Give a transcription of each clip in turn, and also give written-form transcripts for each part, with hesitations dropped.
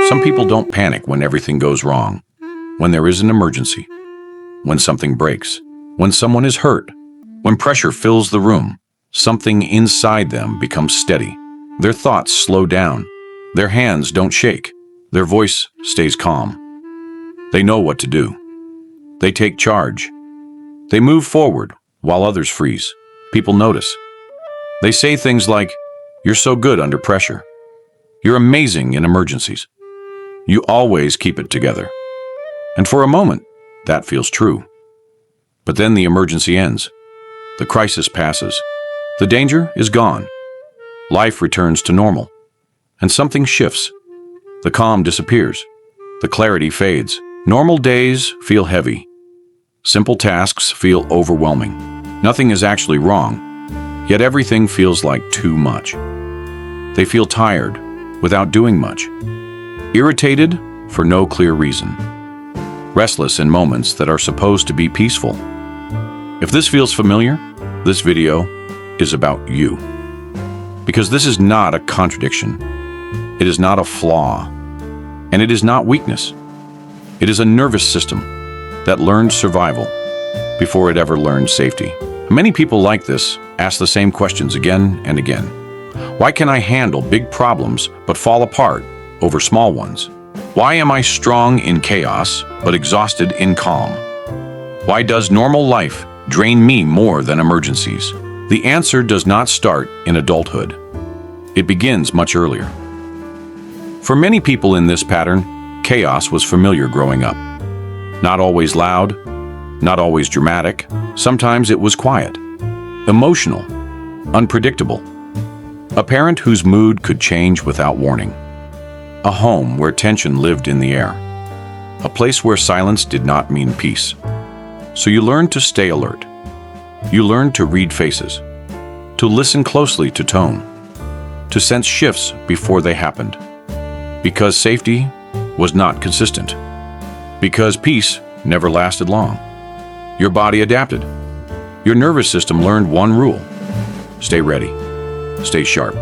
Some people don't panic when everything goes wrong, when there is an emergency, when something breaks, when someone is hurt, when pressure fills the room. Something inside them becomes steady. Their thoughts slow down. Their hands don't shake. Their voice stays calm. They know what to do. They take charge. They move forward while others freeze. People notice. They say things like, "You're so good under pressure. You're amazing in emergencies. You always keep it together." And for a moment, that feels true. But then the emergency ends. The crisis passes. The danger is gone. Life returns to normal. And something shifts. The calm disappears. The clarity fades. Normal days feel heavy. Simple tasks feel overwhelming. Nothing is actually wrong, yet everything feels like too much. They feel tired without doing much. Irritated for no clear reason. Restless in moments that are supposed to be peaceful. If this feels familiar, this video is about you. Because this is not a contradiction. It is not a flaw. And it is not weakness. It is a nervous system that learned survival before it ever learned safety. Many people like this ask the same questions again and again. Why can I handle big problems but fall apart over small ones? Why am I strong in chaos but exhausted in calm? Why does normal life drain me more than emergencies? The answer does not start in adulthood. It begins much earlier. For many people in this pattern, chaos was familiar growing up. Not always loud, not always dramatic. Sometimes it was quiet, emotional, unpredictable. A parent whose mood could change without warning. A home where tension lived in the air. A place where silence did not mean peace. So you learned to stay alert. You learned to read faces, to listen closely to tone, to sense shifts before they happened. Because safety was not consistent. Because peace never lasted long. Your body adapted. Your nervous system learned one rule: stay ready, stay sharp,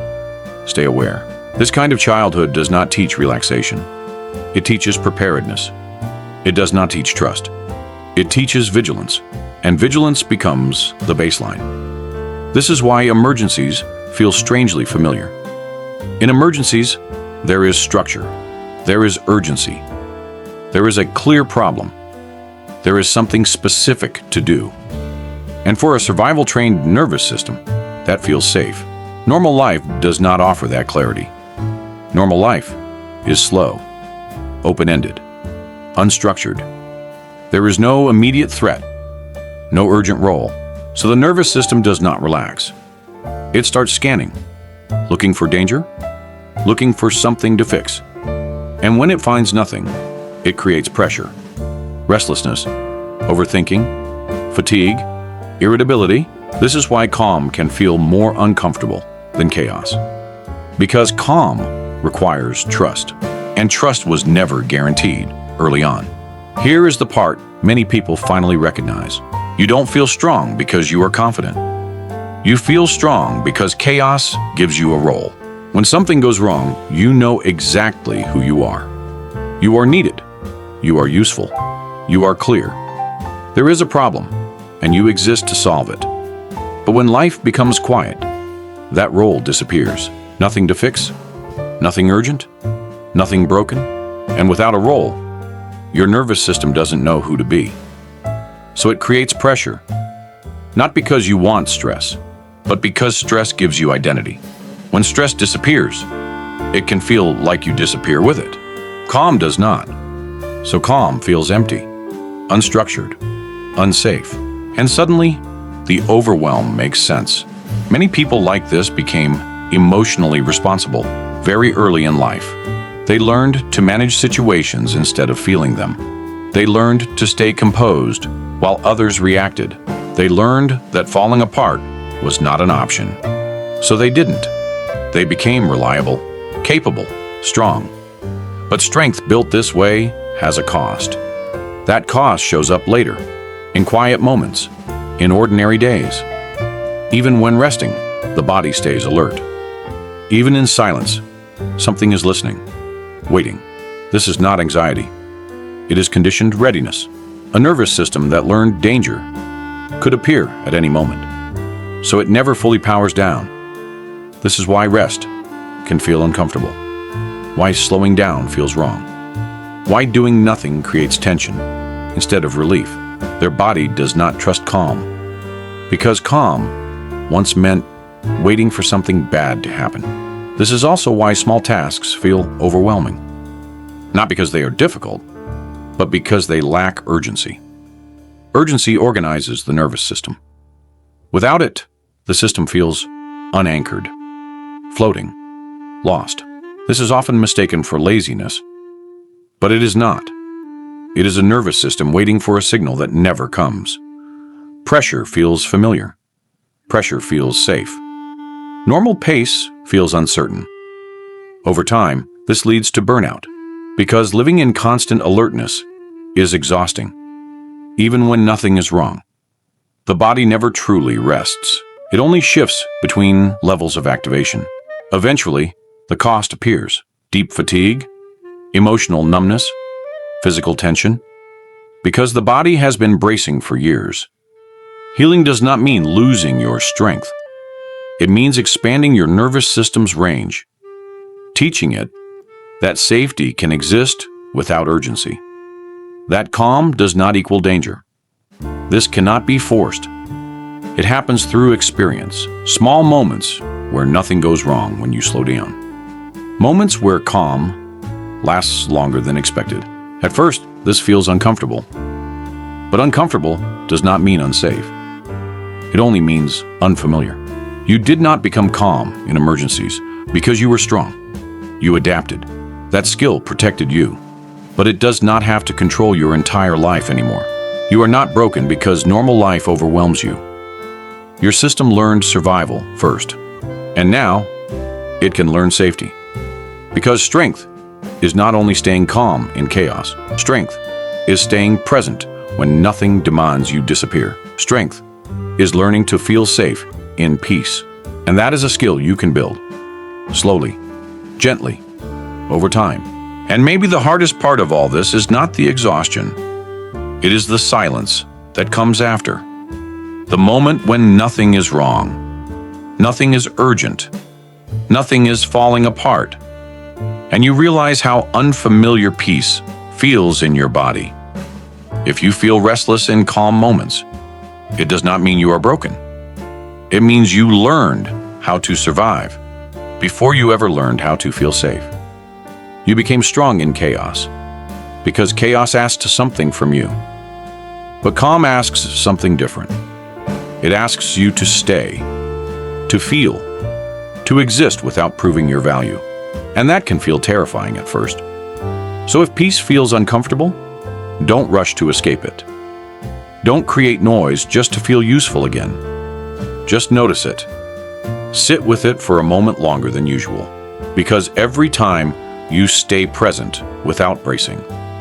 stay aware. This kind of childhood does not teach relaxation. It teaches preparedness. It does not teach trust. It teaches vigilance, and vigilance becomes the baseline. This is why emergencies feel strangely familiar. In emergencies, there is structure. There is urgency. There is a clear problem. There is something specific to do. And for a survival-trained nervous system, that feels safe. Normal life does not offer that clarity. Normal life is slow, open-ended, unstructured. There is no immediate threat, no urgent role, so the nervous system does not relax. It starts scanning, looking for danger, looking for something to fix. And when it finds nothing, it creates pressure, restlessness, overthinking, fatigue, irritability. This is why calm can feel more uncomfortable than chaos. Because calm requires trust, and trust was never guaranteed early on. Here is the part many people finally recognize. You don't feel strong because you are confident. You feel strong because chaos gives you a role. When something goes wrong, you know exactly who you are. You are needed. You are useful. You are clear. There is a problem, and you exist to solve it. But when life becomes quiet, that role disappears. Nothing to fix, nothing urgent, nothing broken, and without a role, your nervous system doesn't know who to be. So it creates pressure, not because you want stress, but because stress gives you identity. When stress disappears, it can feel like you disappear with it. Calm does not. So calm feels empty, unstructured, unsafe. And suddenly, the overwhelm makes sense. Many people like this became emotionally responsible very early in life. They learned to manage situations instead of feeling them. They learned to stay composed while others reacted. They learned that falling apart was not an option. So they didn't. They became reliable, capable, strong. But strength built this way has a cost. That cost shows up later, in quiet moments, in ordinary days. Even when resting, the body stays alert. Even in silence, something is listening, waiting. This is not anxiety. It is conditioned readiness, a nervous system that learned danger could appear at any moment, so it never fully powers down. This is why rest can feel uncomfortable, why slowing down feels wrong, why doing nothing creates tension instead of relief. Their body does not trust calm, because calm once meant waiting for something bad to happen. This is also why small tasks feel overwhelming, not because they are difficult, but because they lack urgency. Urgency organizes the nervous system. Without it, the system feels unanchored, floating, lost. This is often mistaken for laziness, but it is not. It is a nervous system waiting for a signal that never comes. Pressure feels familiar. Pressure feels safe. Normal pace feels uncertain. Over time, this leads to burnout, because living in constant alertness is exhausting, even when nothing is wrong. The body never truly rests. It only shifts between levels of activation. Eventually, the cost appears: deep fatigue, emotional numbness, physical tension. Because the body has been bracing for years. Healing does not mean losing your strength. It means expanding your nervous system's range, teaching it that safety can exist without urgency, that calm does not equal danger. This cannot be forced. It happens through experience, small moments where nothing goes wrong when you slow down. Moments where calm lasts longer than expected. At first, this feels uncomfortable. But uncomfortable does not mean unsafe. It only means unfamiliar. You did not become calm in emergencies because you were strong. You adapted. That skill protected you. But it does not have to control your entire life anymore. You are not broken because normal life overwhelms you. Your system learned survival first, and now it can learn safety. Because strength is not only staying calm in chaos. Strength is staying present when nothing demands you disappear. Strength is learning to feel safe in peace. And that is a skill you can build. Slowly, gently, over time. And maybe the hardest part of all this is not the exhaustion. It is the silence that comes after. The moment when nothing is wrong. Nothing is urgent. Nothing is falling apart. And you realize how unfamiliar peace feels in your body. If you feel restless in calm moments, it does not mean you are broken. It means you learned how to survive before you ever learned how to feel safe. You became strong in chaos because chaos asked something from you. But calm asks something different. It asks you to stay, to feel, to exist without proving your value. And that can feel terrifying at first. So if peace feels uncomfortable, don't rush to escape it. Don't create noise just to feel useful again. Just notice it. Sit with it for a moment longer than usual. Because every time you stay present without bracing,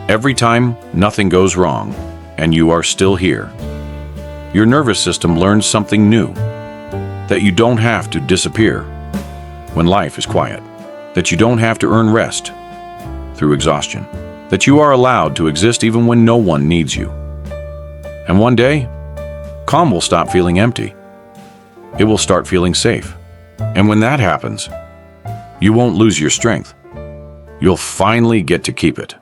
every time nothing goes wrong and you are still here, your nervous system learns something new. That you don't have to disappear when life is quiet. That you don't have to earn rest through exhaustion. That you are allowed to exist even when no one needs you. And one day, calm will stop feeling empty. It will start feeling safe. And when that happens, you won't lose your strength. You'll finally get to keep it.